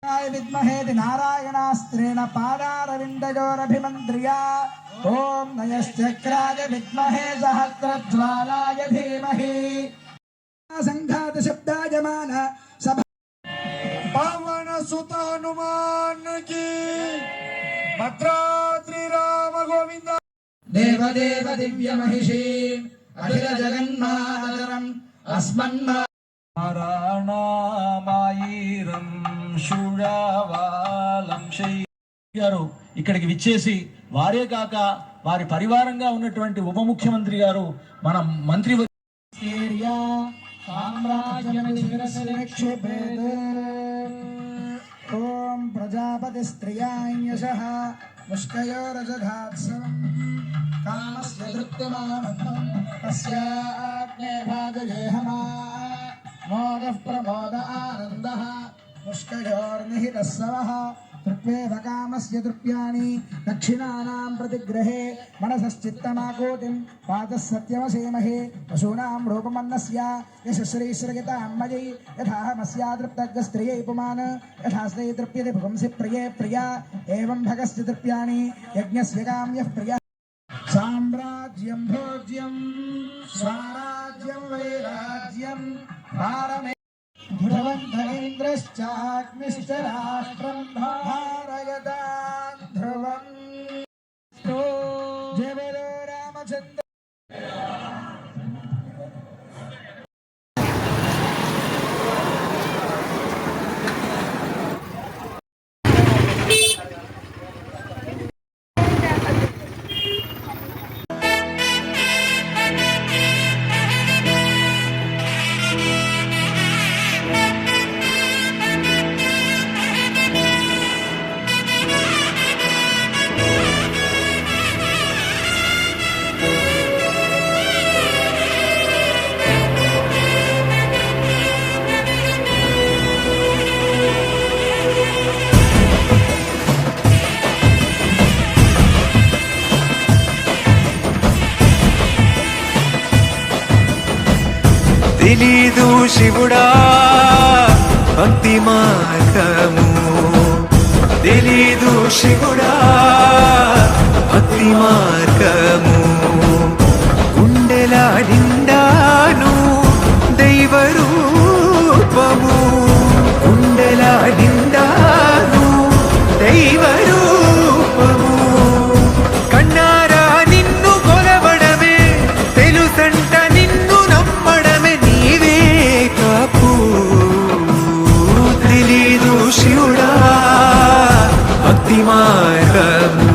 विद्महे नारायणास्त्रेण पादारविन्दयोरभिमन्त्र्या ॐ नयश्चक्राय विद्महे सहस्रज्वालाय धीमहि संघात शब्दायमान सभा पवन सुत हनुमान की भद्राद्रि राम गोविंद देवदेव दिव्य महिषी अखिल जगन्मातरम् अस्मन्मा నారాయణమాయిరం శుళవాలం గారు ఇక్కడికి విచ్చేసి వారే కాక వారి పరివారంగా ఉన్నటువంటి ఉప ముఖ్యమంత్రి గారు మన మంత్రి ఓం ప్రజాపతి స్త్రియాయశః ముష్కయోరజఘాత్సవం కామస్య తృప్తిమానందం తస్యాగ్నే భాగయేహమా मोदः प्रमोद आनन्दः मुष्कयोर्निहितः सवः तृप्येव कामस्य तृप्याणि दक्षिणानां प्रतिग्रहे मनसश्चित्तमाकोटिं पातः सत्यमसेमहे पशूनां रूपमन्नस्य यशश्रीश्रयतां मयि यथाहमस्या तृप्तग्स्त्रियै पुमान् यथास्ते तृप्यते पुंसि प्रिये प्रिया एवं भगस्य तृप्याणि यज्ञस्य काम्यः प्रियः साम्राज्यं भोज्यं स्वराज्यं वैराज्यं भारमे ध्रुवन्धरेन्द्रश्चाग्निश्च राष्ट्रं धारयतां ध्रुवम् जय बोलो रामचन्द्र తెలీదు శివుడా భక్తి మార్గము తెలీదు శివుడా భక్తి మార్గము గుండెల నిండాను దైవ రూపము గుండెల నిండాను దైవ రూపము కన్నారా నిన్ను కొలవడమే తెలుసంట నిన్ను నమ్మడమే నీవే కాపు తెలీదు శివుడా భక్తి మార్గము